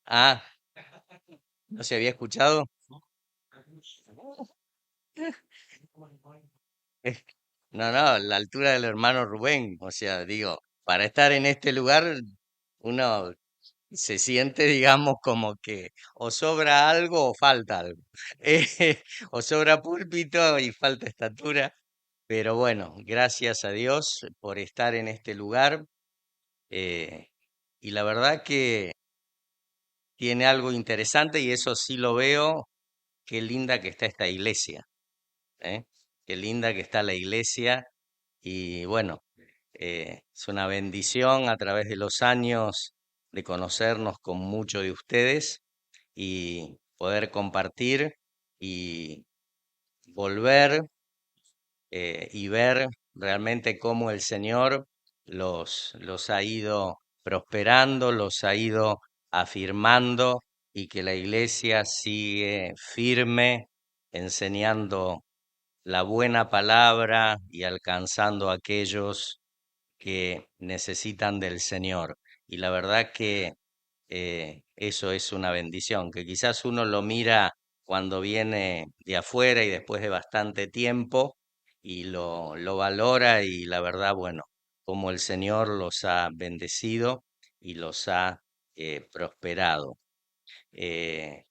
Ah, ¿no se había escuchado? Eh, No, no, la altura del hermano Rubén. O sea, digo, para estar en este lugar, uno se siente, digamos, como que o sobra algo o falta algo. O sobra púlpito y falta estatura. Pero bueno, gracias a Dios por estar en este lugar. eh, y la verdad que tiene algo interesante y eso sí lo veo. Qué linda que está esta iglesia, ¿eh? Qué linda que está la iglesia. Y bueno, es una bendición a través de los años de conocernos con muchos de ustedes y poder compartir y volver y ver realmente cómo el Señor los ha ido prosperando, los ha ido afirmando y que la iglesia sigue firme enseñando la buena palabra y alcanzando a aquellos que necesitan del Señor. Y la verdad que eso es una bendición, que quizás uno lo mira cuando viene de afuera y después de bastante tiempo y lo valora y la verdad, bueno, como el Señor los ha bendecido y los ha prosperado. Eh,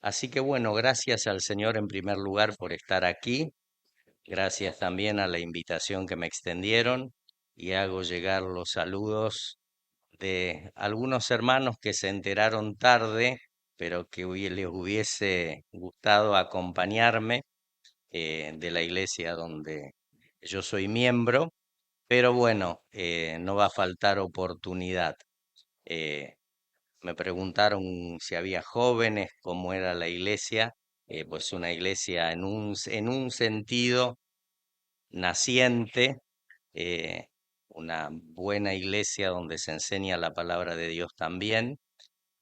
Así que bueno, gracias al Señor en primer lugar por estar aquí. Gracias también a la invitación que me extendieron y hago llegar los saludos de algunos hermanos que se enteraron tarde, pero que les hubiese gustado acompañarme de la iglesia donde yo soy miembro, pero bueno, no va a faltar oportunidad. Eh, Me preguntaron si había jóvenes, cómo era la iglesia, pues una iglesia en un sentido naciente, eh, una buena iglesia donde se enseña la palabra de Dios también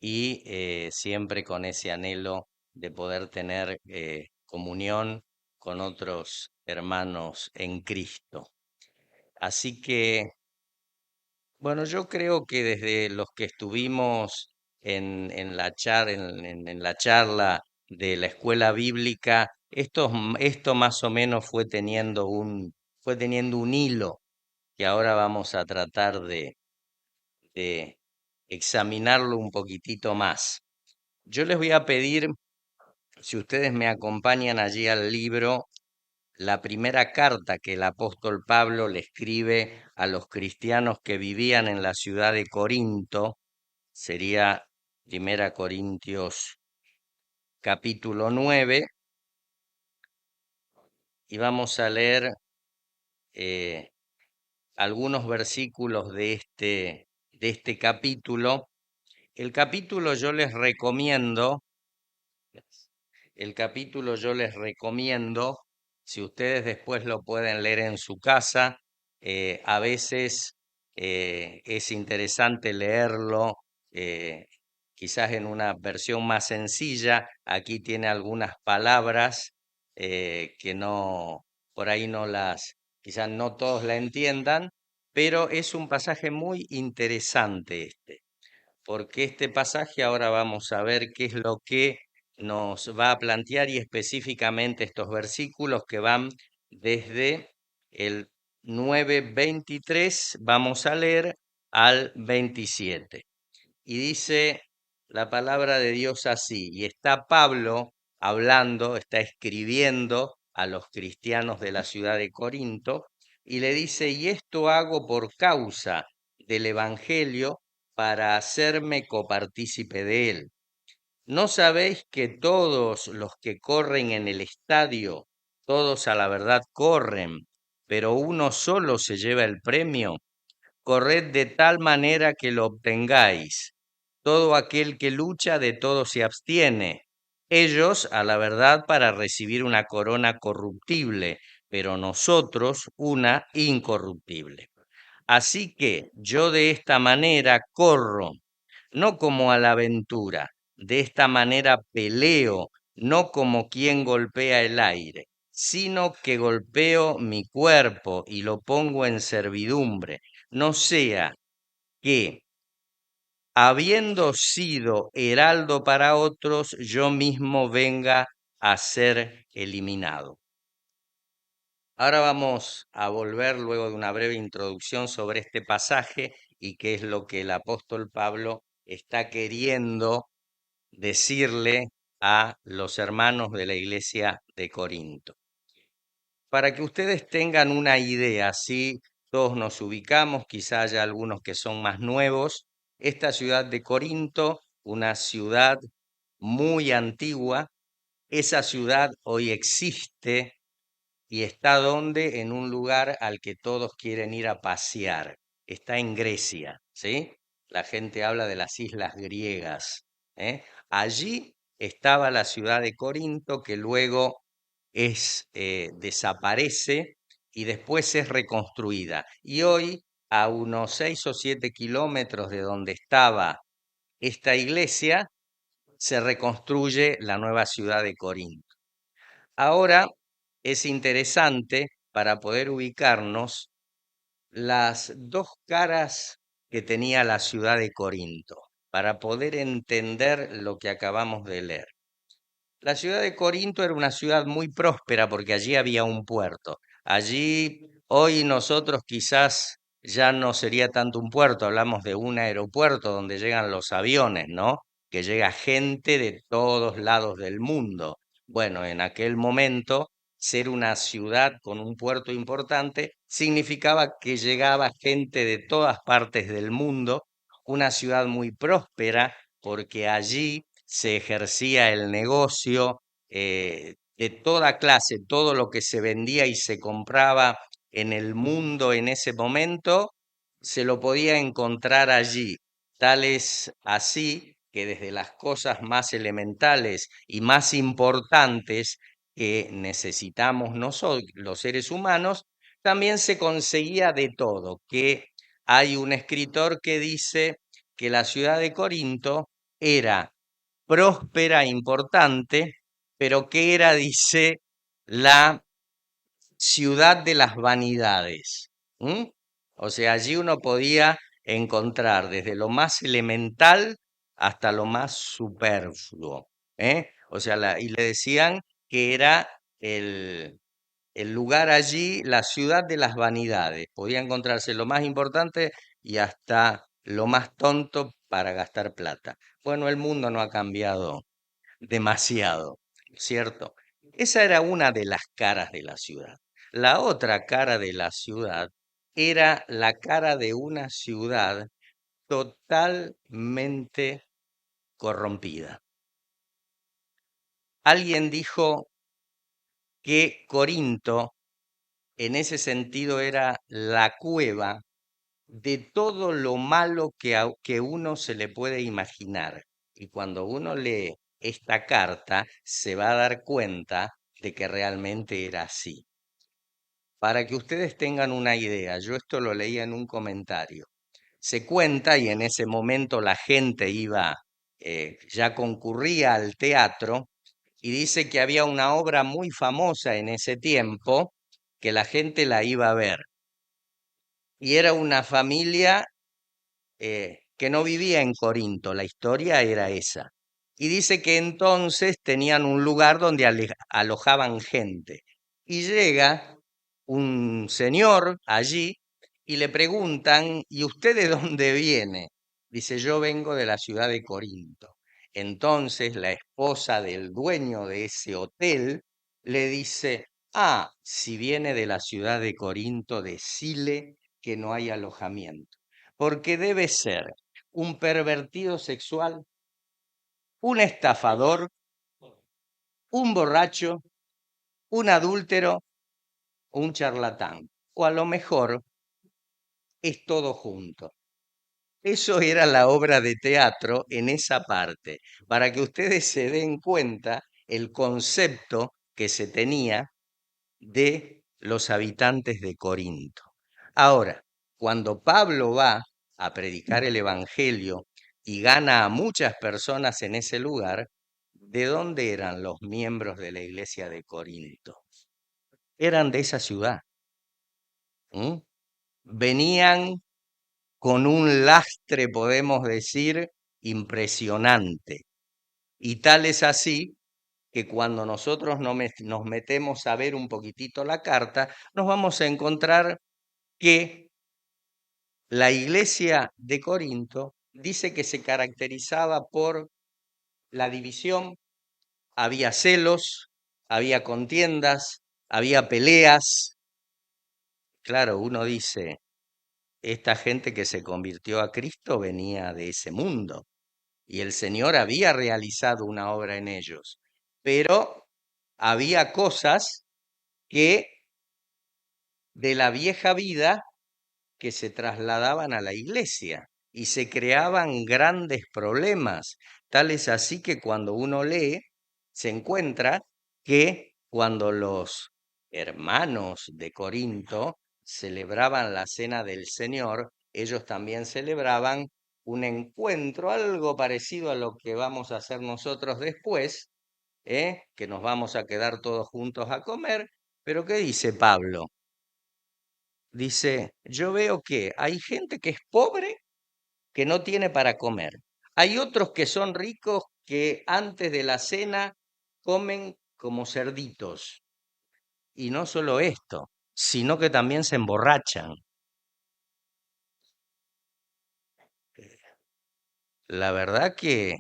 y siempre con ese anhelo de poder tener comunión con otros hermanos en Cristo. Así que, bueno, yo creo que desde los que estuvimos en la en la charla de la escuela bíblica, esto más o menos fue teniendo un hilo que ahora vamos a tratar de examinarlo un poquitito más. Yo les voy a pedir, si ustedes me acompañan allí al libro, la primera carta que el apóstol Pablo le escribe a los cristianos que vivían en la ciudad de Corinto, sería Primera Corintios capítulo 9, y vamos a leer eh, algunos versículos de este capítulo. El capítulo yo les recomiendo El capítulo yo les recomiendo, si ustedes después lo pueden leer en su casa, a veces es interesante leerlo, eh, quizás en una versión más sencilla. Aquí tiene algunas palabras que no, por ahí no quizás no todos la entiendan, pero es un pasaje muy interesante este porque este pasaje ahora vamos a ver qué es lo que nos va a plantear y específicamente estos versículos que van desde el 9:23, vamos a leer al 27. Y dice la palabra de Dios así, y está Pablo hablando, está escribiendo a los cristianos de la ciudad de Corinto, y le dice, y esto hago por causa del Evangelio para hacerme copartícipe de él. ¿No sabéis que todos los que corren en el estadio, todos a la verdad corren, pero uno solo se lleva el premio? Corred de tal manera que lo obtengáis. Todo aquel que lucha de todo se abstiene. Ellos, a la verdad, para recibir una corona corruptible, pero nosotros una incorruptible. Así que yo de esta manera corro, no como a la aventura, de esta manera peleo, no como quien golpea el aire, sino que golpeo mi cuerpo y lo pongo en servidumbre, no sea que habiendo sido heraldo para otros, yo mismo venga a ser eliminado. Ahora vamos a volver luego de una breve introducción sobre este pasaje y qué es lo que el apóstol Pablo está queriendo decirle a los hermanos de la iglesia de Corinto. Para que ustedes tengan una idea, si todos nos ubicamos, quizá haya algunos que son más nuevos, esta ciudad de Corinto, una ciudad muy antigua, esa ciudad hoy existe y está donde en un lugar al que todos quieren ir a pasear. Está en Grecia, ¿sí? La gente habla de las islas griegas, ¿eh? Allí estaba la ciudad de Corinto que luego desaparece y después es reconstruida. Y hoy, a unos 6 o 7 kilómetros de donde estaba esta iglesia, se reconstruye la nueva ciudad de Corinto. Ahora es interesante para poder ubicarnos las dos caras que tenía la ciudad de Corinto, para poder entender lo que acabamos de leer. La ciudad de Corinto era una ciudad muy próspera porque allí había un puerto. Allí hoy nosotros quizás ya no sería tanto un puerto, hablamos de un aeropuerto donde llegan los aviones, ¿no? Que llega gente de todos lados del mundo. Bueno, en aquel momento ser una ciudad con un puerto importante significaba que llegaba gente de todas partes del mundo, una ciudad muy próspera porque allí se ejercía el negocio de toda clase, todo lo que se vendía y se compraba en el mundo en ese momento, se lo podía encontrar allí. Tal es así que desde las cosas más elementales y más importantes que necesitamos nosotros, los seres humanos, también se conseguía de todo, que hay un escritor que dice que la ciudad de Corinto era próspera, importante, pero que era, dice, la ciudad de las vanidades. ¿M? O sea, allí uno podía encontrar desde lo más elemental hasta lo más superfluo. ¿Eh? O sea, y le decían que era el lugar allí, la ciudad de las vanidades. Podía encontrarse lo más importante y hasta lo más tonto para gastar plata. Bueno, el mundo no ha cambiado demasiado, ¿cierto? Esa era una de las caras de la ciudad. La otra cara de la ciudad era la cara de una ciudad totalmente corrompida. Alguien dijo que Corinto en ese sentido era la cueva de todo lo malo que uno se le puede imaginar. Y cuando uno lee esta carta, se va a dar cuenta de que realmente era así. Para que ustedes tengan una idea, yo esto lo leía en un comentario. Se cuenta, y en ese momento la gente ya concurría al teatro, y dice que había una obra muy famosa en ese tiempo que la gente la iba a ver. Y era una familia que no vivía en Corinto, la historia era esa. Y dice que entonces tenían un lugar donde alojaban gente. Y llega un señor allí y le preguntan, ¿y usted de dónde viene? Dice, yo vengo de la ciudad de Corinto. Entonces la esposa del dueño de ese hotel le dice, ah, si viene de la ciudad de Corinto, decile que no hay alojamiento, porque debe ser un pervertido sexual, un estafador, un borracho, un adúltero, un charlatán, o a lo mejor es todo junto. Eso era la obra de teatro en esa parte, para que ustedes se den cuenta el concepto que se tenía de los habitantes de Corinto. Ahora, cuando Pablo va a predicar el Evangelio y gana a muchas personas en ese lugar, ¿de dónde eran los miembros de la iglesia de Corinto? Eran de esa ciudad. ¿M? Venían con un lastre, podemos decir, impresionante. Y tal es así que cuando nosotros nos metemos a ver un poquitito la carta, nos vamos a encontrar que la iglesia de Corinto dice que se caracterizaba por la división, había celos, había contiendas, había peleas. Claro, uno dice, esta gente que se convirtió a Cristo venía de ese mundo y el Señor había realizado una obra en ellos, pero había cosas que de la vieja vida que se trasladaban a la iglesia y se creaban grandes problemas. Tal es así que cuando uno lee, se encuentra que cuando los hermanos de Corinto celebraban la cena del Señor, ellos también celebraban un encuentro, algo parecido a lo que vamos a hacer nosotros después, que nos vamos a quedar todos juntos a comer. Pero ¿qué dice Pablo? Dice, yo veo que hay gente que es pobre que no tiene para comer. Hay otros que son ricos que antes de la cena comen como cerditos. Y no solo esto, sino que también se emborrachan. La verdad que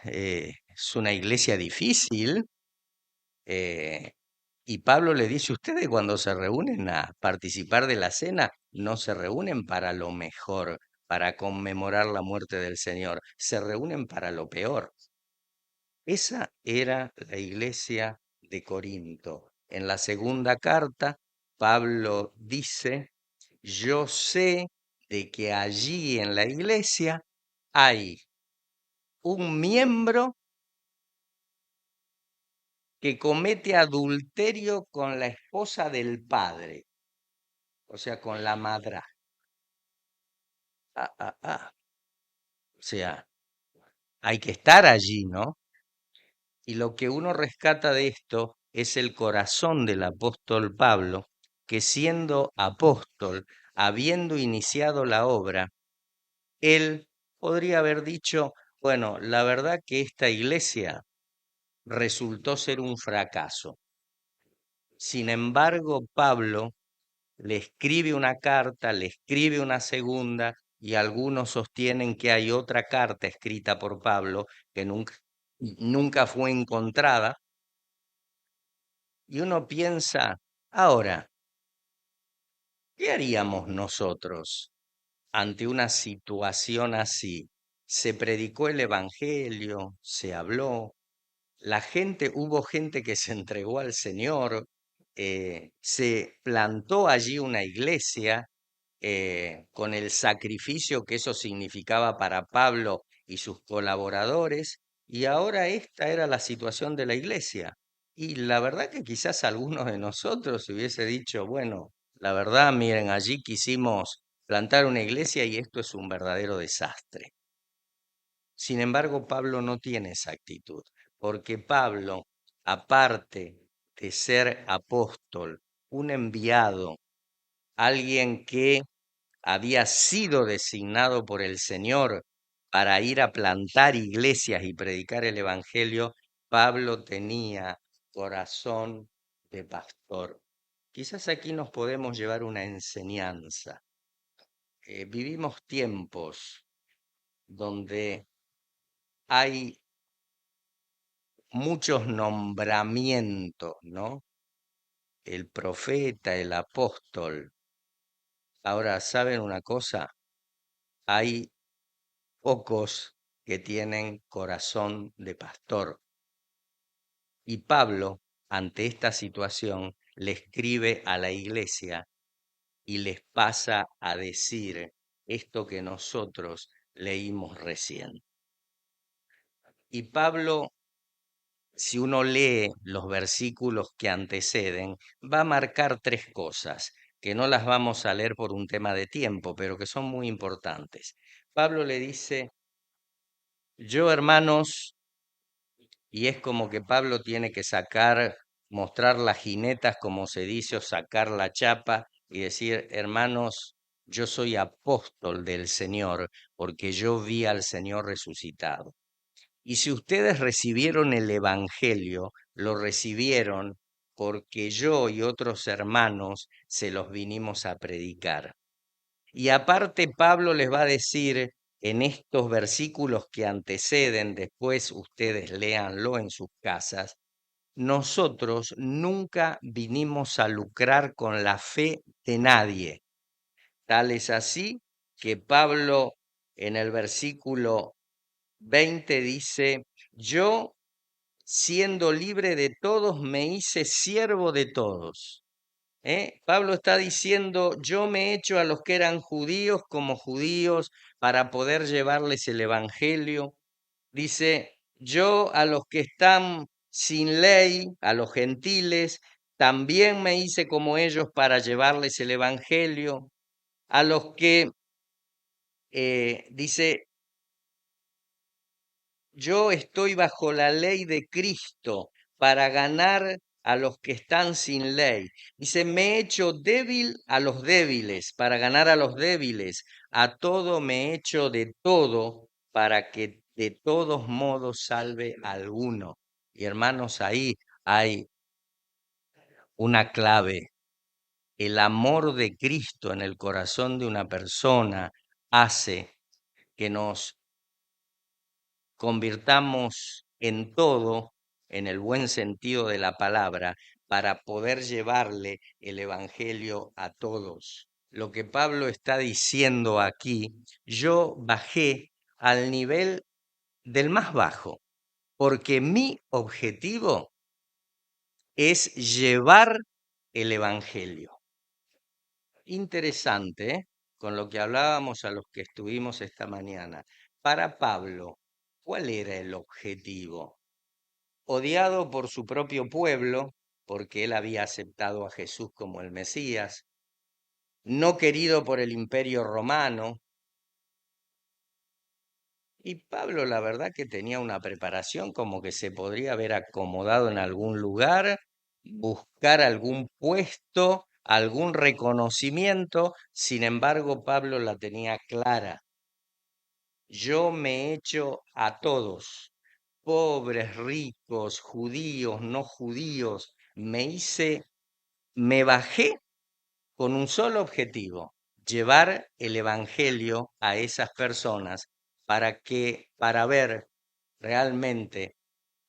es una iglesia difícil. eh, y Pablo le dice, ustedes cuando se reúnen a participar de la cena, no se reúnen para lo mejor, para conmemorar la muerte del Señor, se reúnen para lo peor. Esa era la iglesia de Corinto. En la segunda carta, Pablo dice, yo sé de que allí en la iglesia hay un miembro que comete adulterio con la esposa del padre, o sea, con la madrastra. Ah, ah, ah. O sea, hay que estar allí, ¿no? Y lo que uno rescata de esto es el corazón del apóstol Pablo, que siendo apóstol, habiendo iniciado la obra, él podría haber dicho, bueno, la verdad que esta iglesia resultó ser un fracaso. Sin embargo, Pablo le escribe una carta, le escribe una segunda, y algunos sostienen que hay otra carta escrita por Pablo que nunca fue encontrada. Y uno piensa, ahora, ¿qué haríamos nosotros ante una situación así? Se predicó el evangelio, se habló, hubo gente que se entregó al Señor, se plantó allí una iglesia, con el sacrificio que eso significaba para Pablo y sus colaboradores, y ahora esta era la situación de la iglesia. Y la verdad que quizás algunos de nosotros hubiese dicho, bueno, la verdad, miren, allí quisimos plantar una iglesia y esto es un verdadero desastre. Sin embargo, Pablo no tiene esa actitud, porque Pablo, aparte de ser apóstol, un enviado, alguien que había sido designado por el Señor para ir a plantar iglesias y predicar el Evangelio, Pablo tenía corazón de pastor. Quizás aquí nos podemos llevar una enseñanza. Vivimos tiempos donde hay muchos nombramientos, ¿no? El profeta, el apóstol. Ahora, ¿saben una cosa? Hay pocos que tienen corazón de pastor. Y Pablo, ante esta situación, le escribe a la iglesia y les pasa a decir esto que nosotros leímos recién. Y Pablo, si uno lee los versículos que anteceden, va a marcar tres cosas, que no las vamos a leer por un tema de tiempo, pero que son muy importantes. Pablo le dice, yo hermanos, y es como que Pablo tiene que mostrar las jinetas, como se dice, o sacar la chapa y decir, hermanos, yo soy apóstol del Señor, porque yo vi al Señor resucitado. Y si ustedes recibieron el Evangelio, lo recibieron porque yo y otros hermanos se los vinimos a predicar. Y aparte Pablo les va a decir en estos versículos que anteceden, después ustedes léanlo en sus casas, nosotros nunca vinimos a lucrar con la fe de nadie. Tal es así que Pablo en el versículo 20 dice, yo siendo libre de todos me hice siervo de todos. Pablo está diciendo, yo me he hecho a los que eran judíos como judíos para poder llevarles el evangelio. Dice, yo a los que están sin ley, a los gentiles, también me hice como ellos para llevarles el evangelio. A los que, dice, yo estoy bajo la ley de Cristo para ganar a los que están sin ley. Dice, me he hecho débil a los débiles para ganar a los débiles. A todo me he hecho de todo para que de todos modos salve a alguno. Y hermanos, ahí hay una clave. El amor de Cristo en el corazón de una persona hace que nos convirtamos en todo, en el buen sentido de la palabra, para poder llevarle el Evangelio a todos. Lo que Pablo está diciendo aquí, yo bajé al nivel del más bajo, porque mi objetivo es llevar el Evangelio. Interesante, ¿eh? Con lo que hablábamos a los que estuvimos esta mañana. Para Pablo, ¿cuál era el objetivo? Odiado por su propio pueblo, porque él había aceptado a Jesús como el Mesías, no querido por el imperio romano. Y Pablo, la verdad que tenía una preparación como que se podría haber acomodado en algún lugar, buscar algún puesto, algún reconocimiento. Sin embargo, Pablo la tenía clara. Yo me he hecho a todos, pobres, ricos, judíos, no judíos, me bajé con un solo objetivo, llevar el evangelio a esas personas para ver realmente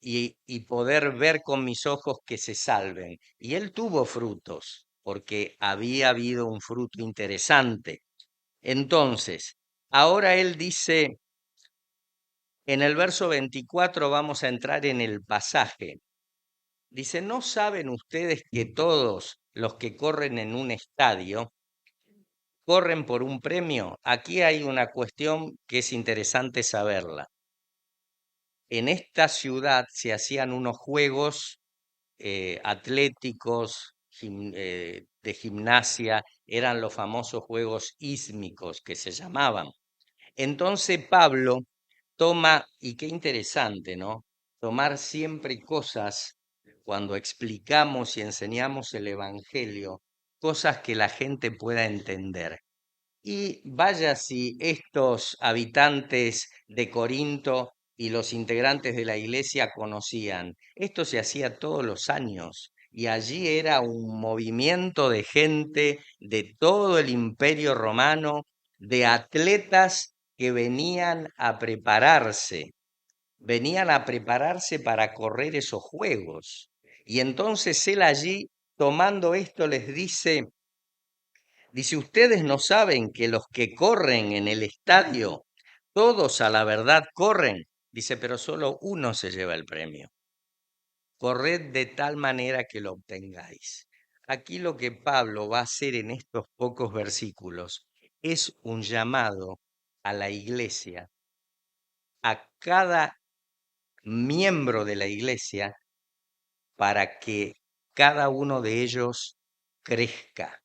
y poder ver con mis ojos que se salven. Y él tuvo frutos, porque había habido un fruto interesante. Entonces, ahora él dice, en el verso 24 vamos a entrar en el pasaje. Dice, ¿no saben ustedes que todos los que corren en un estadio corren por un premio? Aquí hay una cuestión que es interesante saberla. En esta ciudad se hacían unos juegos atléticos, de gimnasia, eran los famosos juegos ísmicos que se llamaban. Entonces Pablo toma, y qué interesante, ¿no? Tomar siempre cosas, cuando explicamos y enseñamos el Evangelio, cosas que la gente pueda entender. Y vaya si estos habitantes de Corinto y los integrantes de la iglesia conocían. Esto se hacía todos los años y allí era un movimiento de gente de todo el imperio romano, de atletas que venían a prepararse para correr esos juegos. Y entonces él allí, tomando esto, les dice, ustedes no saben que los que corren en el estadio, todos a la verdad corren. Dice, pero solo uno se lleva el premio. Corred de tal manera que lo obtengáis. Aquí lo que Pablo va a hacer en estos pocos versículos es un llamado a la iglesia, a cada miembro de la iglesia, para que cada uno de ellos crezca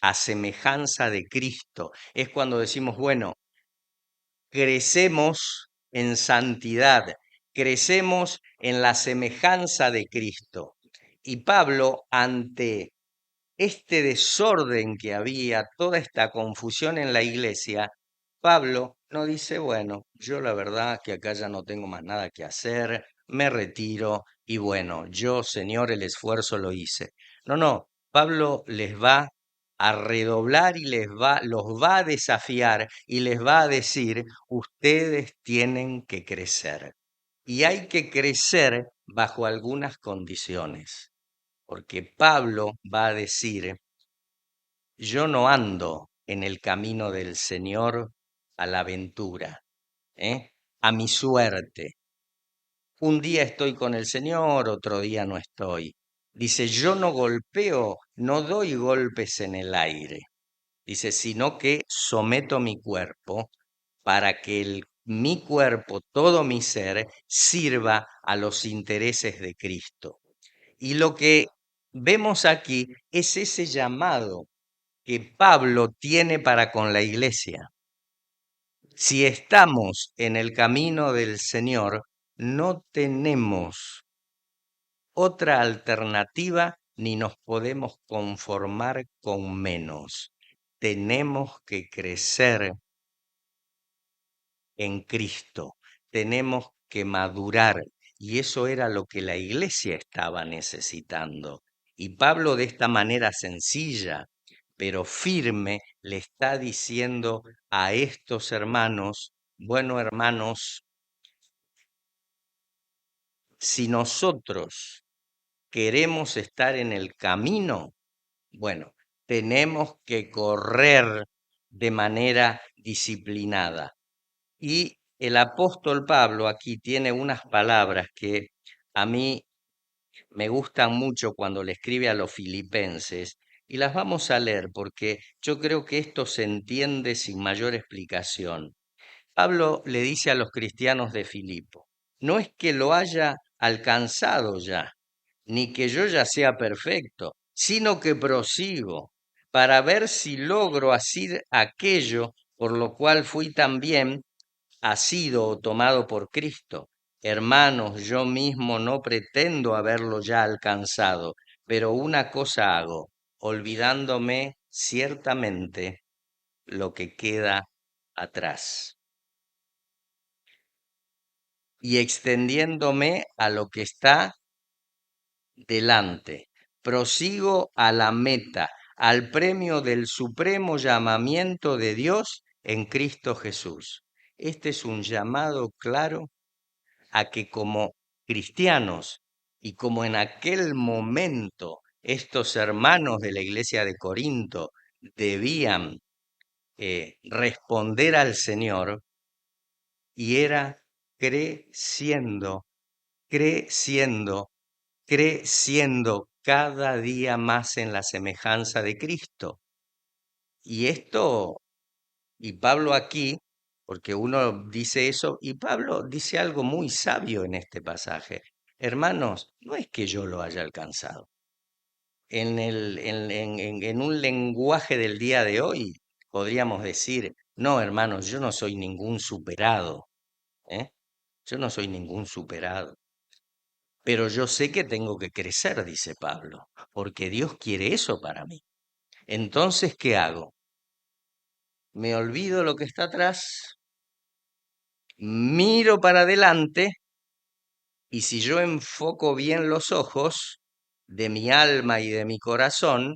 a semejanza de Cristo. Es cuando decimos, bueno, crecemos en santidad, crecemos en la semejanza de Cristo. Y Pablo, ante este desorden que había, toda esta confusión en la iglesia, Pablo no dice, bueno, yo la verdad que acá ya no tengo más nada que hacer, me retiro y bueno, yo, Señor, el esfuerzo lo hice. No, no, Pablo les va a redoblar y los va a desafiar y les va a decir, ustedes tienen que crecer. Y hay que crecer bajo algunas condiciones, porque Pablo va a decir, yo no ando en el camino del Señor a la aventura, ¿eh? A mi suerte. Un día estoy con el Señor, otro día no estoy. Dice, yo no golpeo, no doy golpes en el aire. Dice, sino que someto mi cuerpo para que mi cuerpo, todo mi ser, sirva a los intereses de Cristo. Y lo que vemos aquí es ese llamado que Pablo tiene para con la iglesia. Si estamos en el camino del Señor, no tenemos otra alternativa ni nos podemos conformar con menos. Tenemos que crecer en Cristo, tenemos que madurar y eso era lo que la iglesia estaba necesitando. Y Pablo de esta manera sencilla, pero firme, le está diciendo a estos hermanos, bueno hermanos, si nosotros queremos estar en el camino, bueno, tenemos que correr de manera disciplinada. Y el apóstol Pablo aquí tiene unas palabras que a mí me gustan mucho cuando le escribe a los filipenses y las vamos a leer porque yo creo que esto se entiende sin mayor explicación. Pablo le dice a los cristianos de Filipo, no es que lo haya alcanzado ya, ni que yo ya sea perfecto, sino que prosigo para ver si logro hacer aquello por lo cual fui también asido o tomado por Cristo. Hermanos, yo mismo no pretendo haberlo ya alcanzado, pero una cosa hago, olvidándome ciertamente lo que queda atrás y extendiéndome a lo que está delante. Prosigo a la meta, al premio del supremo llamamiento de Dios en Cristo Jesús. Este es un llamado claro a que como cristianos y como en aquel momento estos hermanos de la iglesia de Corinto debían responder al Señor, y era creciendo, creciendo, creciendo cada día más en la semejanza de Cristo. Y esto, y Pablo aquí, porque uno dice eso, y Pablo dice algo muy sabio en este pasaje. Hermanos, no es que yo lo haya alcanzado. En un lenguaje del día de hoy, podríamos decir, no, hermanos, yo no soy ningún superado, ¿eh? Yo no soy ningún superado. Pero yo sé que tengo que crecer, dice Pablo, porque Dios quiere eso para mí. Entonces, ¿qué hago? Me olvido lo que está atrás, miro para adelante y si yo enfoco bien los ojos de mi alma y de mi corazón,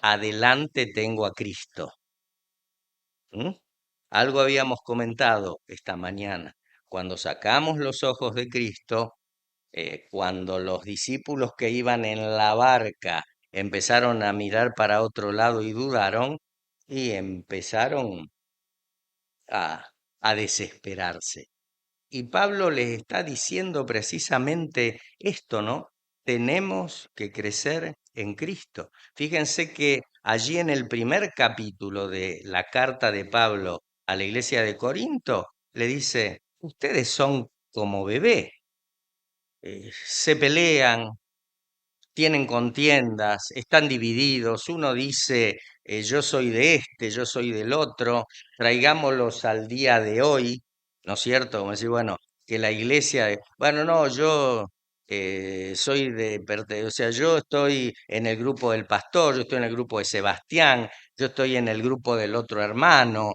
adelante tengo a Cristo. ¿Mm? Algo habíamos comentado esta mañana. Cuando sacamos los ojos de Cristo, cuando los discípulos que iban en la barca empezaron a mirar para otro lado y dudaron, y empezaron a, a desesperarse. Y Pablo les está diciendo precisamente esto, ¿no? Tenemos que crecer en Cristo. Fíjense que allí en el primer capítulo de la carta de Pablo a la iglesia de Corinto, le dice, ustedes son como bebé, se pelean, tienen contiendas, están divididos, uno dice, yo soy de este, yo soy del otro, traigámoslos al día de hoy, ¿no es cierto? Como decir, bueno, que la iglesia, bueno, no, yo o sea, yo estoy en el grupo del pastor, yo estoy en el grupo de Sebastián, yo estoy en el grupo del otro hermano.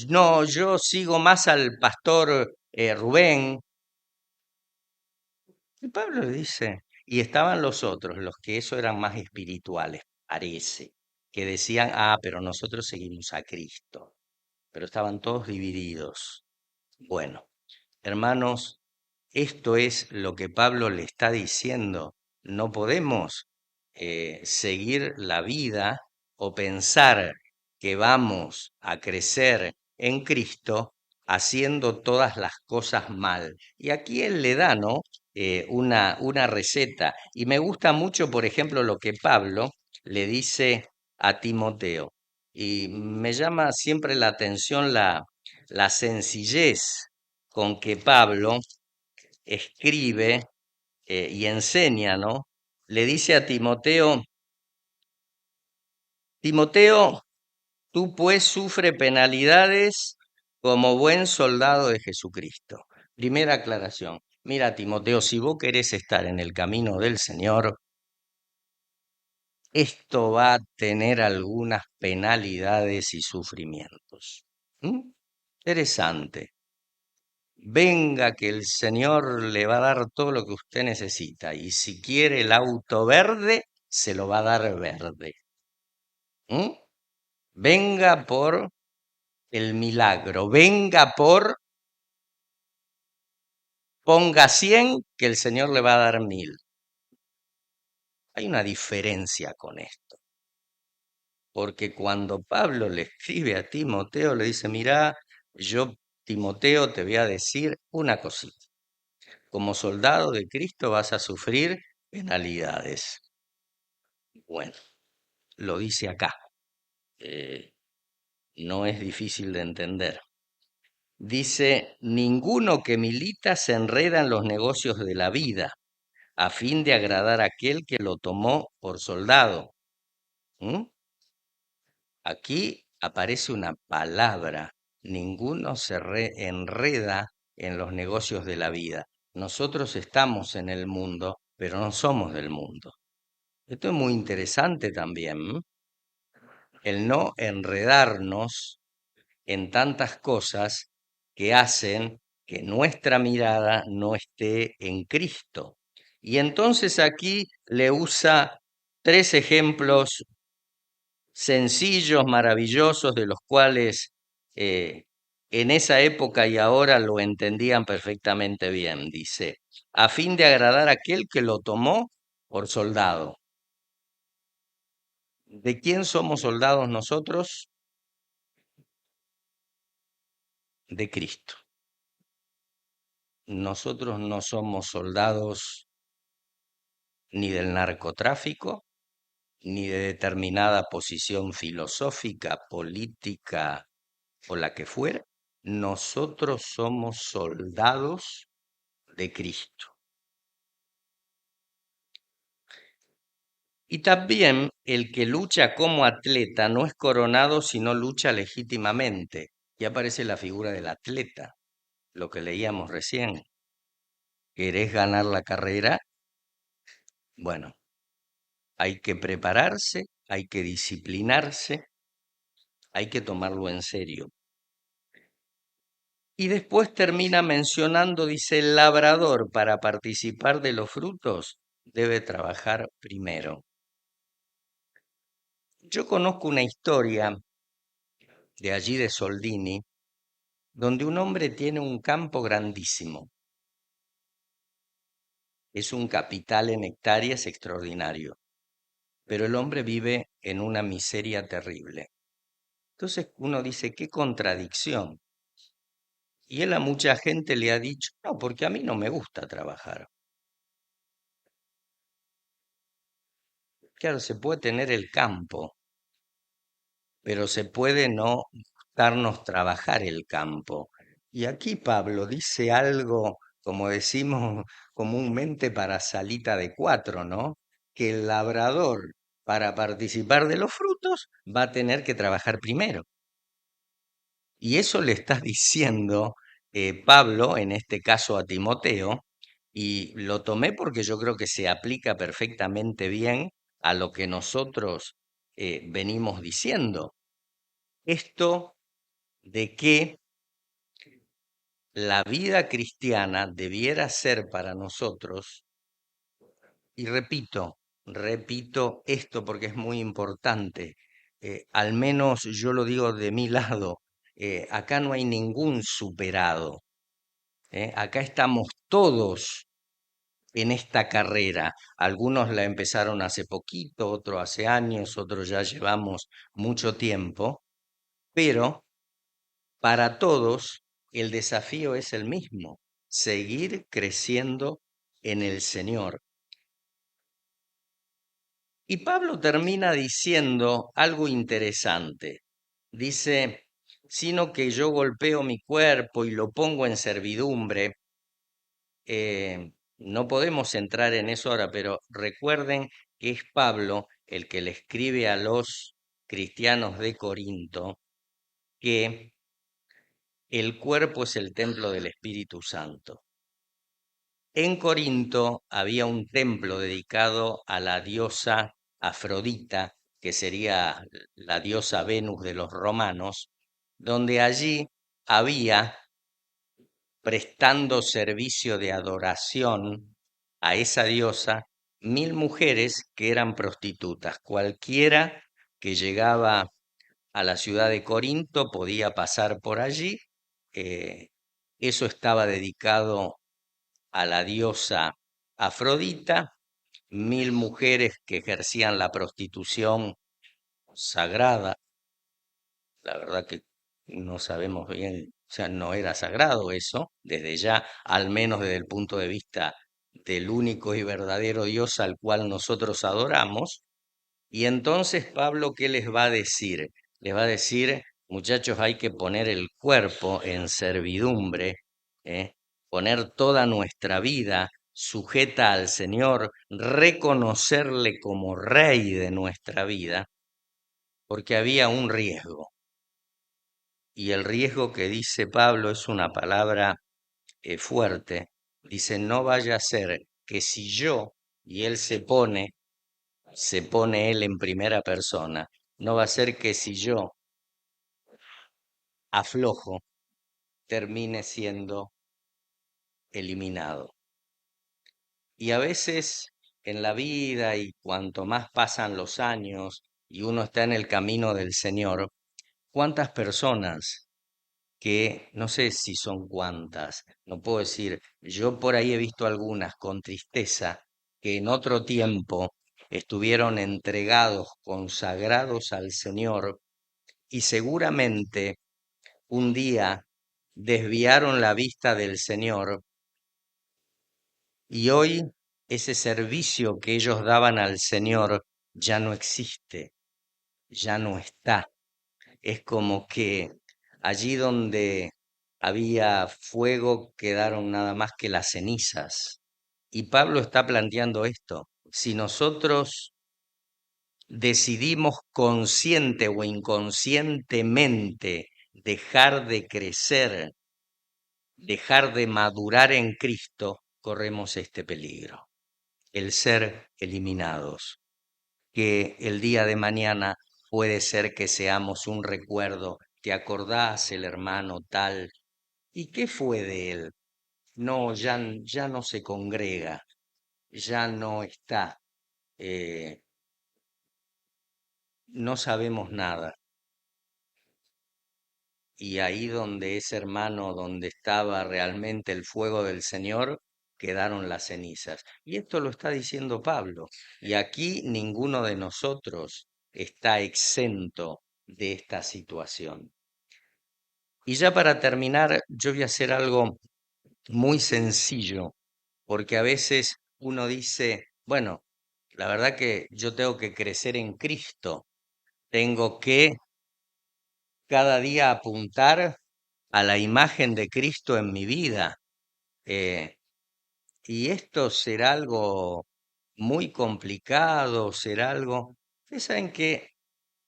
No, yo sigo más al pastor Rubén. Y Pablo le dice, y estaban los otros, los que eso eran más espirituales, parece, que decían, ah, pero nosotros seguimos a Cristo, pero estaban todos divididos. Bueno, hermanos, esto es lo que Pablo le está diciendo. No podemos seguir la vida o pensar que vamos a crecer en Cristo haciendo todas las cosas mal. Y aquí él le da, ¿no? Una receta. Y me gusta mucho, por ejemplo, lo que Pablo le dice a Timoteo. Y me llama siempre la atención la sencillez con que Pablo escribe y enseña, ¿no? Le dice a Timoteo, Timoteo, tú pues sufre penalidades como buen soldado de Jesucristo. Primera aclaración. Mira, Timoteo, si vos querés estar en el camino del Señor, esto va a tener algunas penalidades y sufrimientos. ¿Mm? Interesante. Venga que el Señor le va a dar todo lo que usted necesita. Y si quiere el auto verde, se lo va a dar verde. ¿Mm? Venga por el milagro. Venga por, ponga 100 que el Señor le va a dar 1000. Hay una diferencia con esto. Porque cuando Pablo le escribe a Timoteo, le dice, mira, yo, Timoteo, te voy a decir una cosita. Como soldado de Cristo vas a sufrir penalidades. Bueno, lo dice acá. eh, no es difícil de entender. Dice, ninguno que milita se enreda en los negocios de la vida a fin de agradar a aquel que lo tomó por soldado. ¿Mm? Aquí aparece una palabra, ninguno enreda en los negocios de la vida. Nosotros estamos en el mundo, pero no somos del mundo. Esto es muy interesante también, el no enredarnos en tantas cosas que hacen que nuestra mirada no esté en Cristo. Y entonces aquí le usa tres ejemplos sencillos, maravillosos, de los cuales en esa época y ahora lo entendían perfectamente bien. Dice, a fin de agradar a aquel que lo tomó por soldado. ¿De quién somos soldados nosotros? De Cristo. Nosotros no somos soldados ni del narcotráfico, ni de determinada posición filosófica, política o la que fuera. Nosotros somos soldados de Cristo. Y también el que lucha como atleta no es coronado si no lucha legítimamente. Y aparece la figura del atleta, lo que leíamos recién. ¿Querés ganar la carrera? Bueno, hay que prepararse, hay que disciplinarse, hay que tomarlo en serio. Y después termina mencionando, dice, el labrador para participar de los frutos debe trabajar primero. Yo conozco una historia de allí de Soldini, donde un hombre tiene un campo grandísimo. Es un capital en hectáreas extraordinario, pero el hombre vive en una miseria terrible. Entonces uno dice, qué contradicción. Y él a mucha gente le ha dicho, no, porque a mí no me gusta trabajar. Claro, se puede tener el campo, pero se puede no gustarnos trabajar el campo. Y aquí Pablo dice algo, como decimos comúnmente, para salita de cuatro, ¿no? Que el labrador, para participar de los frutos, va a tener que trabajar primero. Y eso le está diciendo Pablo, en este caso a Timoteo, Y lo tomé porque yo creo que se aplica perfectamente bien a lo que nosotros venimos diciendo. Esto de que la vida cristiana debiera ser para nosotros, y repito esto porque es muy importante, al menos yo lo digo de mi lado, acá no hay ningún superado, acá estamos todos en esta carrera. Algunos la empezaron hace poquito, otros hace años, otros ya llevamos mucho tiempo, pero para todos el desafío es el mismo, seguir creciendo en el Señor. Y Pablo termina diciendo algo interesante. Dice, sino que yo golpeo mi cuerpo y lo pongo en servidumbre. No podemos entrar en eso ahora, pero recuerden que es Pablo el que le escribe a los cristianos de Corinto que el cuerpo es el templo del Espíritu Santo. En Corinto había un templo dedicado a la diosa Afrodita, que sería la diosa Venus de los romanos, donde allí había, prestando servicio de adoración a esa diosa, 1000 mujeres que eran prostitutas. Cualquiera que llegaba a la ciudad de Corinto podía pasar por allí. eh, Eso estaba dedicado a la diosa Afrodita, 1000 mujeres que ejercían la prostitución sagrada. La verdad que no sabemos bien, o sea, no era sagrado eso, desde ya, al menos desde el punto de vista del único y verdadero Dios al cual nosotros adoramos. Y entonces Pablo, ¿qué les va a decir? Les va a decir, muchachos, hay que poner el cuerpo en servidumbre, ¿eh? Poner toda nuestra vida sujeta al Señor, reconocerle como Rey de nuestra vida, porque había un riesgo. Y el riesgo que dice Pablo es una palabra fuerte. Dice, no vaya a ser que si yo, y él se pone él en primera persona, no va a ser que si yo aflojo, termine siendo eliminado. Y a veces en la vida y cuanto más pasan los años y uno está en el camino del Señor, ¿cuántas personas que no sé si son cuantas, no puedo decir, yo por ahí he visto algunas con tristeza que en otro tiempo estuvieron entregados, consagrados al Señor y seguramente un día desviaron la vista del Señor y hoy ese servicio que ellos daban al Señor ya no existe, ya no está. Es como que allí donde había fuego quedaron nada más que las cenizas. Y Pablo está planteando esto. Si nosotros decidimos consciente o inconscientemente dejar de crecer, dejar de madurar en Cristo, corremos este peligro, el ser eliminados, que el día de mañana puede ser que seamos un recuerdo. ¿Te acordás el hermano tal? ¿Y qué fue de él? No, ya no se congrega, ya no está, eh, no sabemos nada. Y ahí donde ese hermano, donde estaba realmente el fuego del Señor, quedaron las cenizas. Y esto lo está diciendo Pablo. Y aquí ninguno de nosotros está exento de esta situación. Y ya para terminar, yo voy a hacer algo muy sencillo, porque a veces uno dice, bueno, la verdad que yo tengo que crecer en Cristo, tengo que cada día apuntar a la imagen de Cristo en mi vida. eh, y esto será algo muy complicado, será algo... Ustedes saben que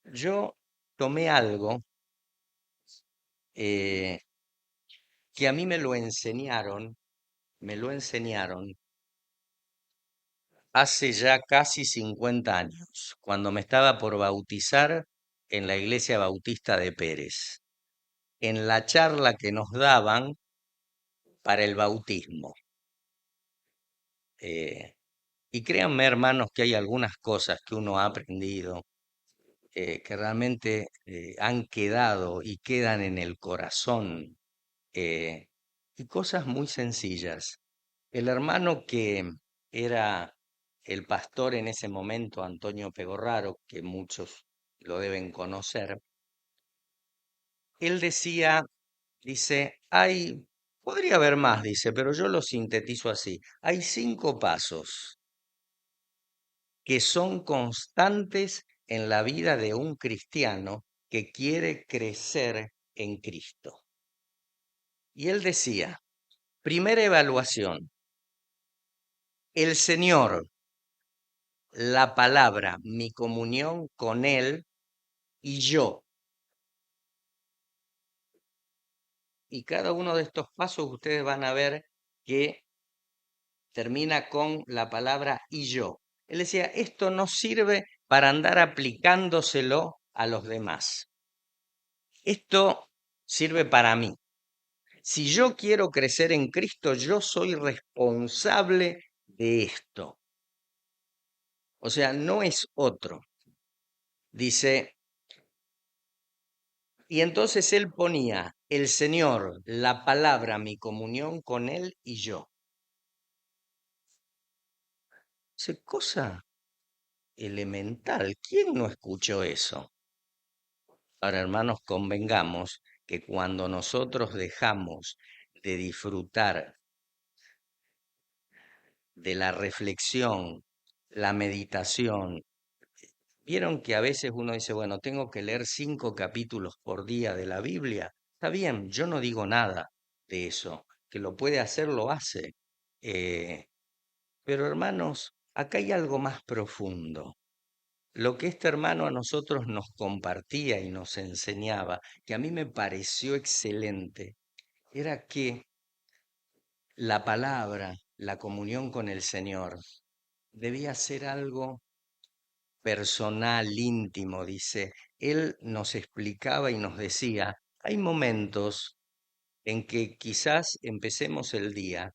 yo tomé algo eh, que a mí me lo enseñaron me lo enseñaron hace ya casi 50 años, cuando me estaba por bautizar en la iglesia bautista de Pérez, en la charla que nos daban para el bautismo. Eh, y créanme, hermanos, que hay algunas cosas que uno ha aprendido que realmente han quedado y quedan en el corazón, eh, y cosas muy sencillas. El hermano que era el pastor en ese momento, Antonio Pegorraro, que muchos lo deben conocer, él decía, dice, podría haber más, dice, pero yo lo sintetizo así. Hay 5 pasos que son constantes en la vida de un cristiano que quiere crecer en Cristo. Y él decía, primera evaluación, el Señor, la palabra, mi comunión con Él y yo. Y cada uno de estos pasos ustedes van a ver que termina con la palabra y yo. Él decía, esto no sirve para andar aplicándoselo a los demás. Esto sirve para mí. Si yo quiero crecer en Cristo, yo soy responsable de esto. O sea, no es otro. Dice, y entonces él ponía el Señor, la palabra, mi comunión con Él y yo. Esa cosa elemental. ¿Quién no escuchó eso? Ahora, hermanos, convengamos que cuando nosotros dejamos de disfrutar de la reflexión, la meditación, vieron que a veces uno dice, bueno, tengo que leer 5 capítulos por día de la Biblia. Está bien, yo no digo nada de eso. Que lo puede hacer, lo hace. Eh, pero hermanos, acá hay algo más profundo. Lo que este hermano a nosotros nos compartía y nos enseñaba, que a mí me pareció excelente, era que la palabra, la comunión con el Señor, debía ser algo personal, íntimo, dice. Él nos explicaba y nos decía, hay momentos en que quizás empecemos el día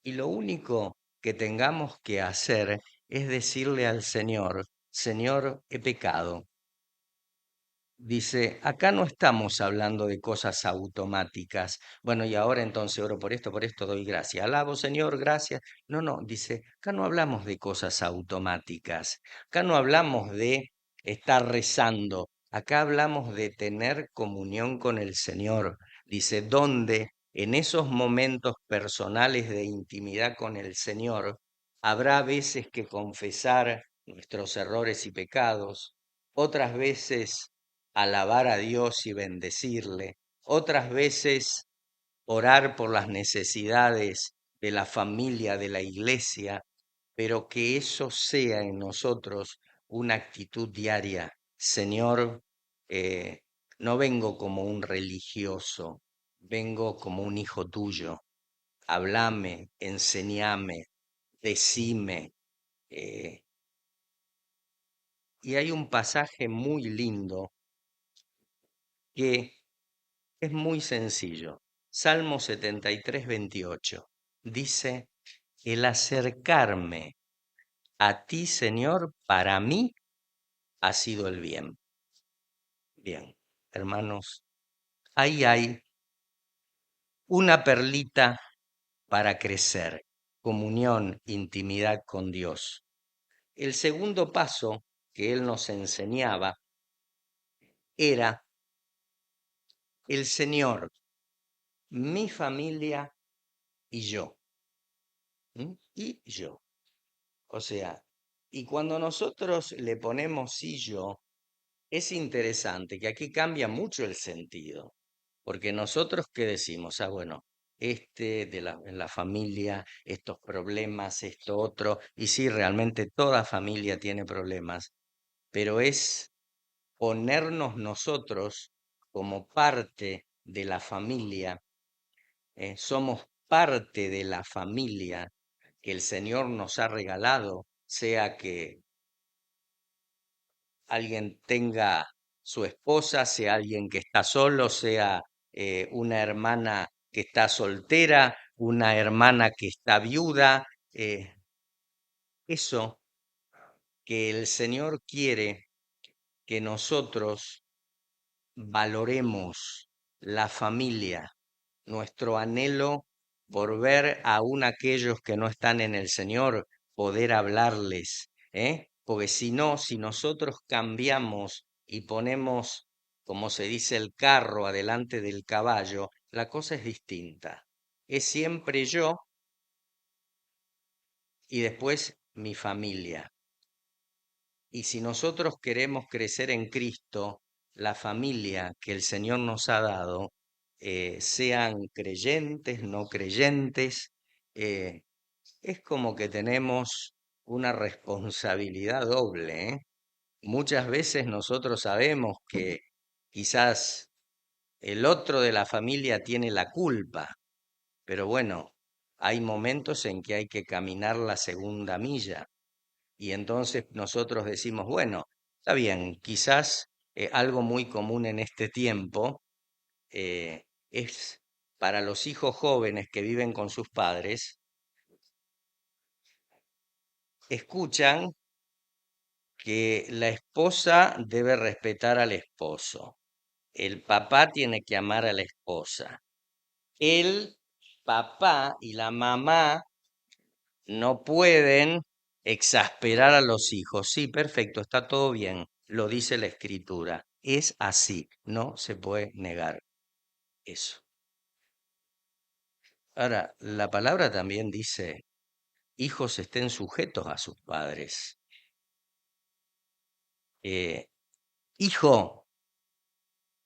y lo único que tengamos que hacer es decirle al Señor, Señor, he pecado. Dice, acá no estamos hablando de cosas automáticas. Bueno, y ahora entonces oro por esto doy gracias. Alabo, Señor, gracias. No, no, dice, acá no hablamos de cosas automáticas. Acá no hablamos de estar rezando. Acá hablamos de tener comunión con el Señor. Dice, donde en esos momentos personales de intimidad con el Señor habrá veces que confesar nuestros errores y pecados, otras veces alabar a Dios y bendecirle, otras veces orar por las necesidades de la familia, de la iglesia, pero que eso sea en nosotros una actitud diaria. Señor, eh, no vengo como un religioso, vengo como un hijo tuyo. Hablame, enseñame, decime. eh, y hay un pasaje muy lindo que es muy sencillo. Salmo 73, 28. Dice, el acercarme a ti, Señor, para mí ha sido el bien. Bien, hermanos, ahí hay una perlita para crecer, comunión, intimidad con Dios. El segundo paso que él nos enseñaba era el Señor, mi familia y yo. ¿Mm? Y yo. O sea, y cuando nosotros le ponemos sí yo, es interesante que aquí cambia mucho el sentido, porque nosotros qué decimos, bueno, en la familia, estos problemas, esto otro, y sí, realmente toda familia tiene problemas, pero es ponernos nosotros como parte de la familia, somos parte de la familia que el Señor nos ha regalado, sea que alguien tenga su esposa, sea alguien que está solo, sea una hermana que está soltera, una hermana que está viuda, eso que el Señor quiere que nosotros valoremos la familia, nuestro anhelo por ver aún aquellos que no están en el Señor, poder hablarles, ¿eh? Porque si no, si nosotros cambiamos y ponemos, como se dice, el carro adelante del caballo, la cosa es distinta. Es siempre yo y después mi familia. Y si nosotros queremos crecer en Cristo, la familia que el Señor nos ha dado, sean creyentes, no creyentes, eh, es como que tenemos una responsabilidad doble, ¿eh? Muchas veces nosotros sabemos que quizás el otro de la familia tiene la culpa, pero bueno, hay momentos en que hay que caminar la segunda milla. Y entonces nosotros decimos, bueno, está bien, quizás algo muy común en este tiempo es para los hijos jóvenes que viven con sus padres, escuchan que la esposa debe respetar al esposo, el papá tiene que amar a la esposa, el papá y la mamá no pueden exasperar a los hijos. Sí, perfecto, está todo bien, lo dice la escritura. Es así, no se puede negar eso. Ahora, la palabra también dice, hijos estén sujetos a sus padres. Eh, hijo,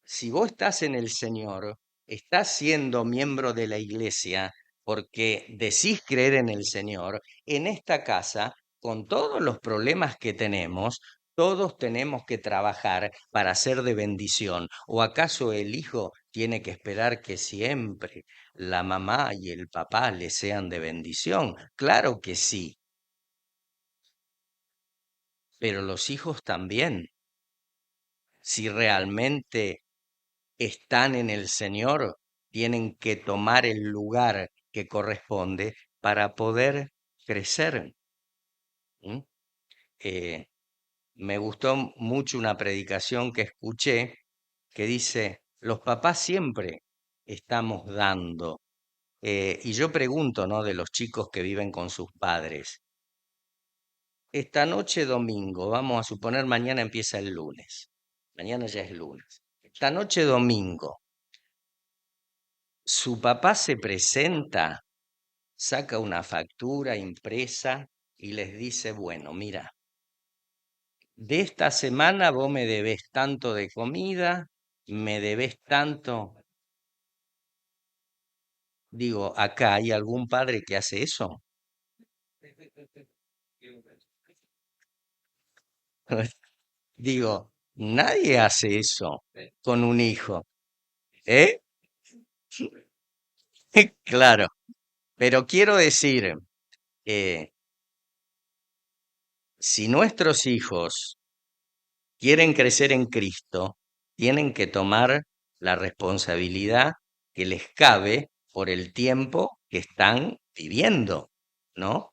si vos estás en el Señor, estás siendo miembro de la iglesia porque decís creer en el Señor, en esta casa, con todos los problemas que tenemos, todos tenemos que trabajar para ser de bendición. ¿O acaso el hijo tiene que esperar que siempre la mamá y el papá le sean de bendición? Claro que sí, pero los hijos también, si realmente están en el Señor, tienen que tomar el lugar que corresponde para poder crecer. ¿M? Eh, Me gustó mucho una predicación que escuché que dice, los papás siempre estamos dando. Y yo pregunto, ¿no? De los chicos que viven con sus padres. Esta noche domingo, vamos a suponer mañana empieza el lunes. Mañana ya es lunes. Esta noche domingo, su papá se presenta, saca una factura impresa y les dice, bueno, mira, de esta semana vos me debés tanto de comida, me debés tanto. Digo, ¿acá hay algún padre que hace eso? Digo, nadie hace eso con un hijo, ¿eh? Claro, pero quiero decir, eh, si nuestros hijos quieren crecer en Cristo, tienen que tomar la responsabilidad que les cabe por el tiempo que están viviendo, ¿no?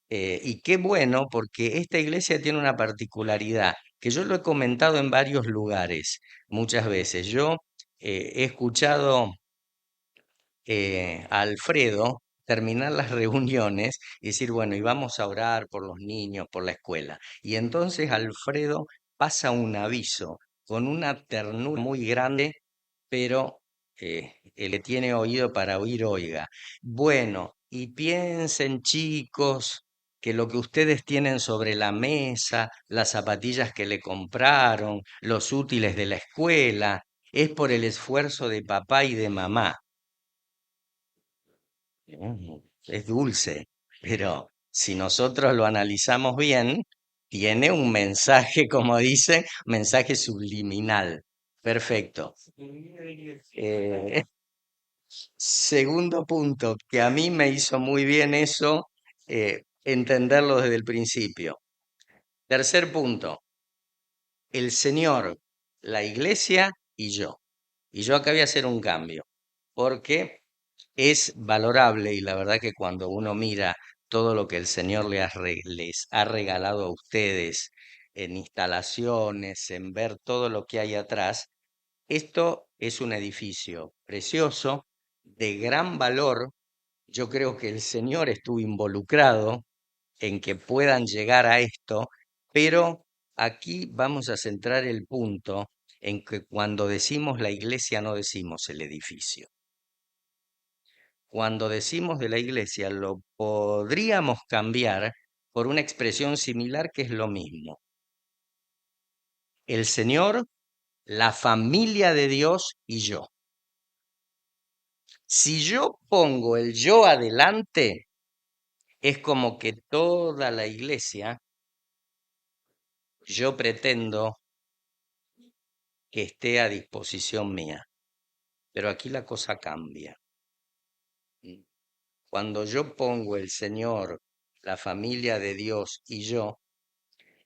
Y qué bueno, porque esta iglesia tiene una particularidad, que yo lo he comentado en varios lugares, muchas veces. Yo he escuchado a Alfredo terminar las reuniones y decir, bueno, y vamos a orar por los niños, por la escuela. Y entonces Alfredo pasa un aviso con una ternura muy grande, pero el que tiene oído para oír, oiga. Bueno, y piensen, chicos, que lo que ustedes tienen sobre la mesa, las zapatillas que le compraron, los útiles de la escuela, es por el esfuerzo de papá y de mamá. Es dulce, pero si nosotros lo analizamos bien, tiene un mensaje, como dicen, mensaje subliminal. Perfecto. Eh, Segundo punto, que a mí me hizo muy bien eso, entenderlo desde el principio. Tercer punto, el Señor, la iglesia y yo. Y yo acá voy a hacer un cambio, porque es valorable y la verdad que cuando uno mira todo lo que el Señor les ha regalado a ustedes en instalaciones, en ver todo lo que hay atrás, esto es un edificio precioso, de gran valor. Yo creo que el Señor estuvo involucrado en que puedan llegar a esto, pero aquí vamos a centrar el punto en que cuando decimos la iglesia no decimos el edificio. Cuando decimos de la iglesia lo podríamos cambiar por una expresión similar que es lo mismo. El Señor, la familia de Dios y yo. Si yo pongo el yo adelante, es como que toda la iglesia, yo pretendo que esté a disposición mía. Pero aquí la cosa cambia. Cuando yo pongo el Señor, la familia de Dios y yo,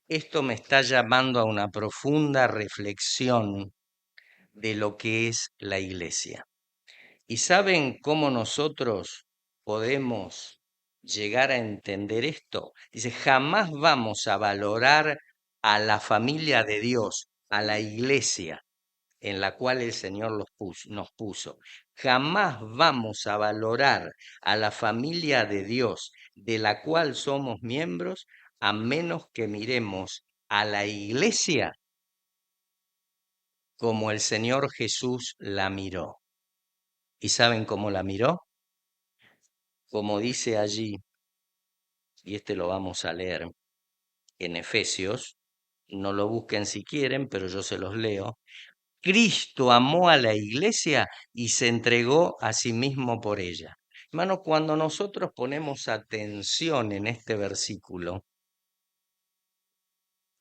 esto me está llamando a una profunda reflexión de lo que es la iglesia. ¿Y saben cómo nosotros podemos llegar a entender esto? Dice, jamás vamos a valorar a la familia de Dios, a la iglesia en la cual el Señor nos puso. Jamás vamos a valorar a la familia de Dios de la cual somos miembros a menos que miremos a la iglesia como el Señor Jesús la miró. ¿Y saben cómo la miró? Como dice allí, y este lo vamos a leer en Efesios, no lo busquen si quieren, pero yo se los leo. Cristo amó a la iglesia y se entregó a sí mismo por ella. Hermano, cuando nosotros ponemos atención en este versículo,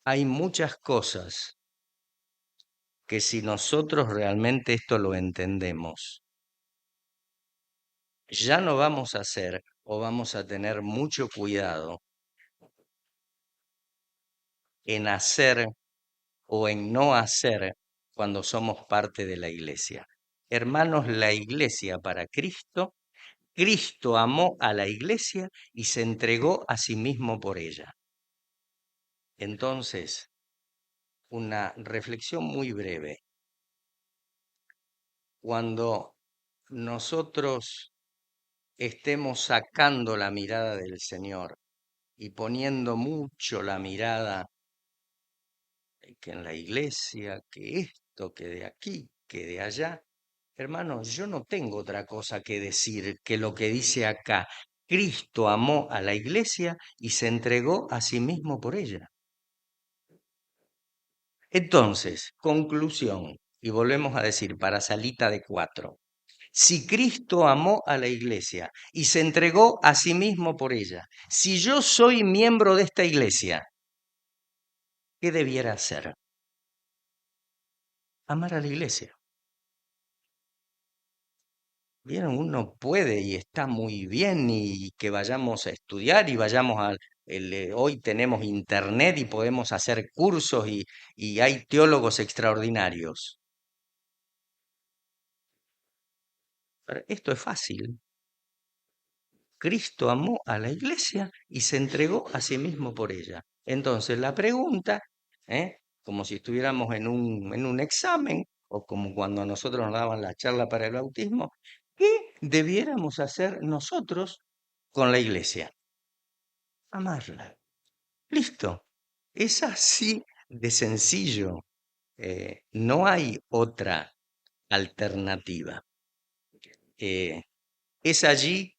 hay muchas cosas que si nosotros realmente esto lo entendemos, ya no vamos a hacer o vamos a tener mucho cuidado en hacer o en no hacer cuando somos parte de la iglesia. Hermanos, la iglesia para Cristo, Cristo amó a la iglesia y se entregó a sí mismo por ella. Entonces, una reflexión muy breve. Cuando nosotros estemos sacando la mirada del Señor y poniendo mucho la mirada que en la iglesia, que esto, que de aquí, que de allá, hermanos, yo no tengo otra cosa que decir que lo que dice acá. Cristo amó a la iglesia y se entregó a sí mismo por ella. Entonces, conclusión, y volvemos a decir, para salita de cuatro. Si Cristo amó a la iglesia y se entregó a sí mismo por ella, si yo soy miembro de esta iglesia, ¿qué debiera hacer? Amar a la iglesia. Bien, uno puede y está muy bien y que vayamos a estudiar y vayamos a... hoy tenemos internet y podemos hacer cursos y hay teólogos extraordinarios. Pero esto es fácil. Cristo amó a la iglesia y se entregó a sí mismo por ella. Entonces la pregunta, como si estuviéramos en un examen o como cuando a nosotros nos daban la charla para el bautismo, ¿qué debiéramos hacer nosotros con la iglesia? Amarla. Listo. Es así de sencillo. No hay otra alternativa. Es allí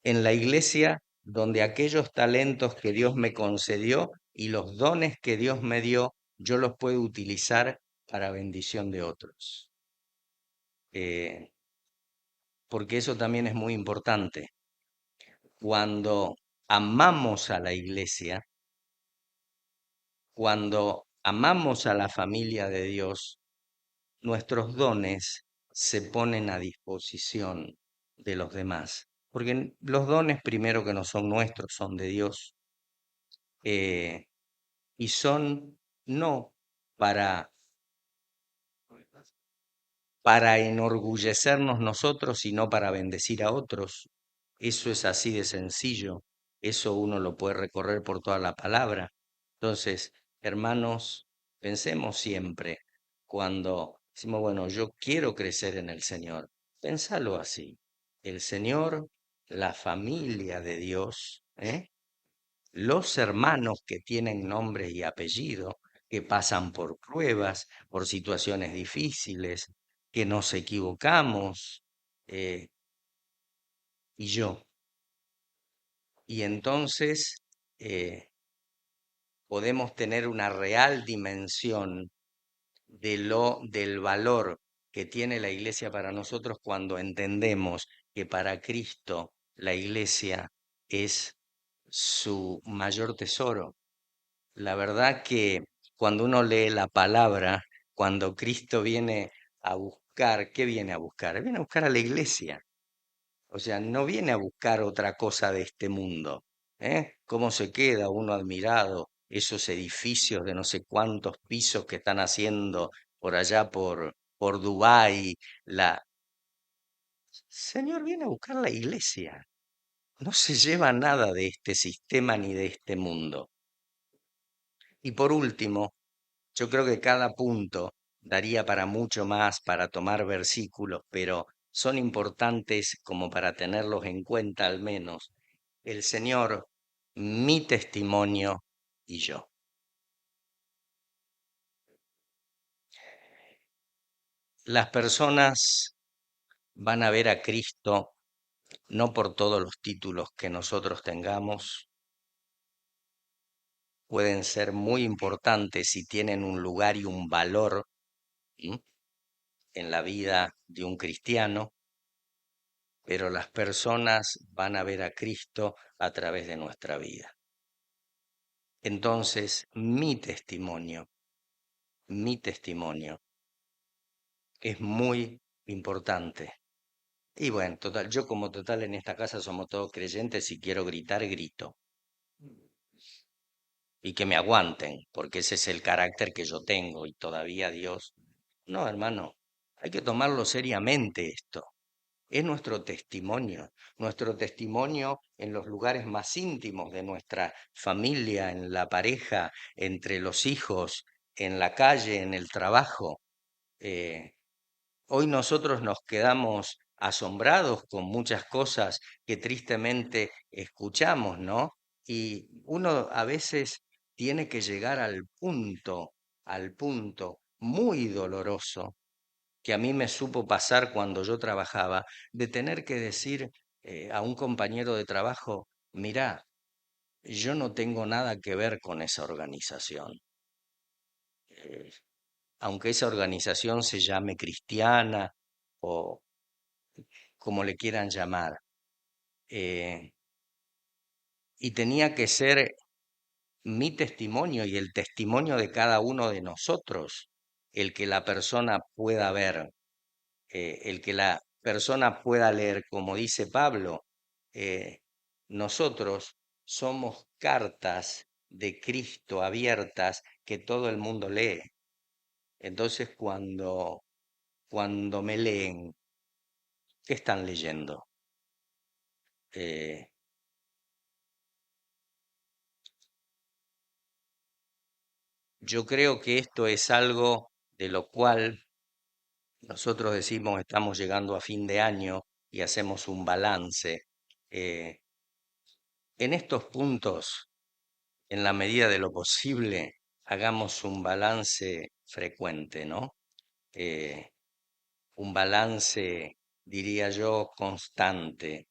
en la iglesia donde aquellos talentos que Dios me concedió y los dones que Dios me dio, yo los puedo utilizar para bendición de otros. Eh, porque eso también es muy importante. Cuando amamos a la iglesia, cuando amamos a la familia de Dios, nuestros dones se ponen a disposición de los demás. Porque los dones primero que no son nuestros, son de Dios. eh, y son no para, para enorgullecernos nosotros, sino para bendecir a otros. Eso es así de sencillo. Eso uno lo puede recorrer por toda la palabra. Entonces, hermanos, pensemos siempre cuando decimos, bueno, yo quiero crecer en el Señor. Pensalo así. El Señor, la familia de Dios, los hermanos que tienen nombre y apellido, que pasan por pruebas, por situaciones difíciles, que nos equivocamos, eh, y yo. Y entonces podemos tener una real dimensión del valor que tiene la iglesia para nosotros cuando entendemos que para Cristo la iglesia es su mayor tesoro. La verdad que cuando uno lee la palabra, cuando Cristo viene a buscar, ¿qué viene a buscar? Viene a buscar a la iglesia. O sea, no viene a buscar otra cosa de este mundo. ¿Eh? ¿Cómo se queda uno admirado esos edificios de no sé cuántos pisos que están haciendo por allá por Dubái? Señor viene a buscar la iglesia. No se lleva nada de este sistema ni de este mundo. Y por último, yo creo que cada punto daría para mucho más, para tomar versículos, pero son importantes como para tenerlos en cuenta al menos. El Señor, mi testimonio y yo. Las personas van a ver a Cristo no por todos los títulos que nosotros tengamos, pueden ser muy importantes si tienen un lugar y un valor, ¿m?, en la vida de un cristiano, pero las personas van a ver a Cristo a través de nuestra vida. Entonces, mi testimonio es muy importante. Y bueno, total, yo como total en esta casa somos todos creyentes, si quiero gritar, grito. Y que me aguanten, porque ese es el carácter que yo tengo y todavía Dios. No, hermano, hay que tomarlo seriamente esto. Es nuestro testimonio en los lugares más íntimos de nuestra familia, en la pareja, entre los hijos, en la calle, en el trabajo. Eh, Hoy nosotros nos quedamos asombrados con muchas cosas que tristemente escuchamos, ¿no? Y uno a veces tiene que llegar al punto muy doloroso que a mí me supo pasar cuando yo trabajaba, de tener que decir a un compañero de trabajo, mirá, yo no tengo nada que ver con esa organización. Eh, Aunque esa organización se llame cristiana o como le quieran llamar. eh, y tenía que ser mi testimonio y el testimonio de cada uno de nosotros el que la persona pueda ver, el que la persona pueda leer, como dice Pablo. Nosotros somos cartas de Cristo abiertas que todo el mundo lee. Entonces, cuando me leen, ¿qué están leyendo? Eh, yo creo que esto es algo de lo cual nosotros decimos estamos llegando a fin de año y hacemos un balance. Eh, en estos puntos, en la medida de lo posible, hagamos un balance frecuente, ¿no? Eh, un balance, diría yo, constante.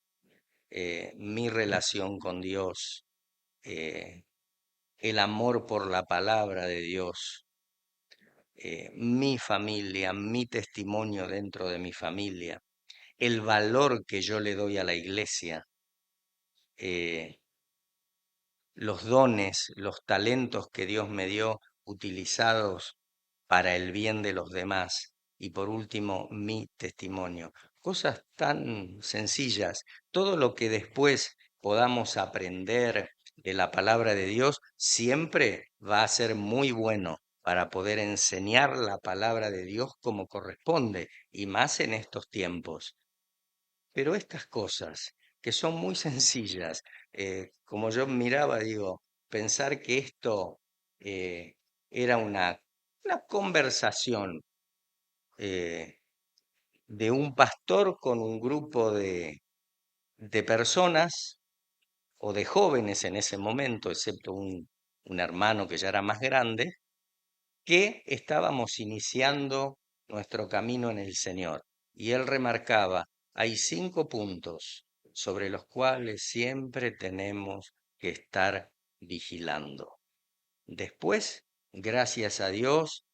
Mi relación con Dios, eh, el amor por la palabra de Dios, mi familia, mi testimonio dentro de mi familia, el valor que yo le doy a la iglesia, eh, los dones, los talentos que Dios me dio utilizados para el bien de los demás. Y por último, mi testimonio. cosas tan sencillas. Todo lo que después podamos aprender de la palabra de Dios siempre va a ser muy bueno para poder enseñar la palabra de Dios como corresponde, y más en estos tiempos. Pero estas cosas, que son muy sencillas, como yo miraba, digo, pensar que esto era una conversación eh, de un pastor con un grupo de personas o de jóvenes en ese momento, excepto un hermano que ya era más grande, que estábamos iniciando nuestro camino en el Señor. Y él remarcaba, hay 5 puntos sobre los cuales siempre tenemos que estar vigilando. Después, gracias a Dios,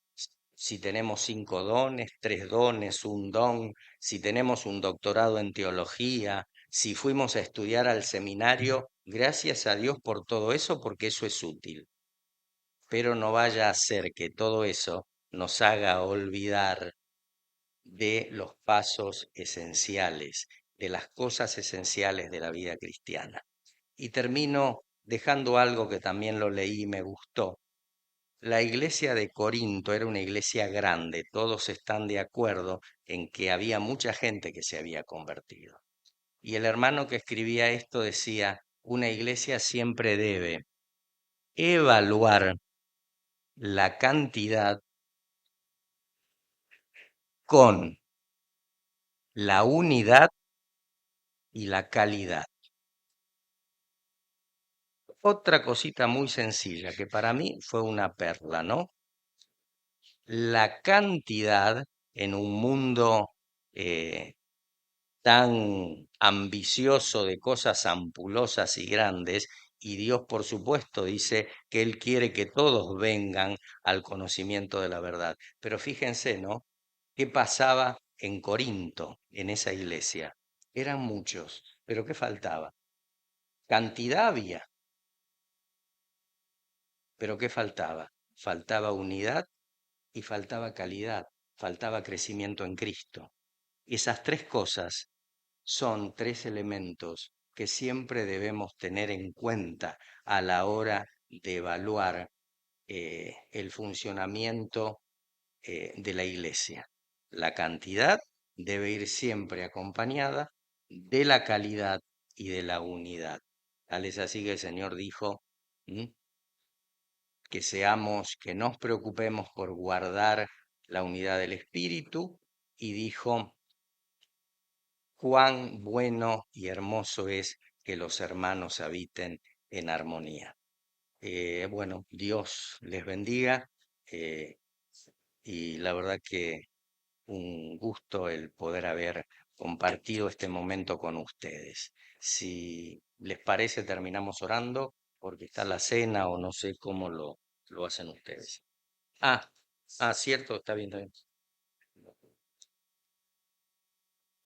si tenemos 5 dones, 3 dones, un don, si tenemos un doctorado en teología, si fuimos a estudiar al seminario, gracias a Dios por todo eso, porque eso es útil. Pero no vaya a ser que todo eso nos haga olvidar de los pasos esenciales, de las cosas esenciales de la vida cristiana. Y termino dejando algo que también lo leí y me gustó. La iglesia de Corinto era una iglesia grande, todos están de acuerdo en que había mucha gente que se había convertido. Y el hermano que escribía esto decía, una iglesia siempre debe evaluar la cantidad con la unidad y la calidad. Otra cosita muy sencilla que para mí fue una perla, ¿no? La cantidad en un mundo eh, tan ambicioso de cosas ampulosas y grandes, y Dios, por supuesto, dice que Él quiere que todos vengan al conocimiento de la verdad. Pero fíjense, ¿no? ¿Qué pasaba en Corinto, en esa iglesia? Eran muchos, pero ¿qué faltaba? Cantidad había, pero ¿qué faltaba? Faltaba unidad y faltaba calidad, faltaba crecimiento en Cristo. Y esas 3 cosas son 3 elementos que siempre debemos tener en cuenta a la hora de evaluar el funcionamiento de la iglesia. La cantidad debe ir siempre acompañada de la calidad y de la unidad. Tal es así que el Señor dijo que que nos preocupemos por guardar la unidad del espíritu, y dijo, cuán bueno y hermoso es que los hermanos habiten en armonía. Bueno, Dios les bendiga, eh, y la verdad que un gusto el poder haber compartido este momento con ustedes. Si les parece, terminamos orando porque está la cena o no sé cómo lo hacen ustedes. Ah, cierto, está bien, está bien.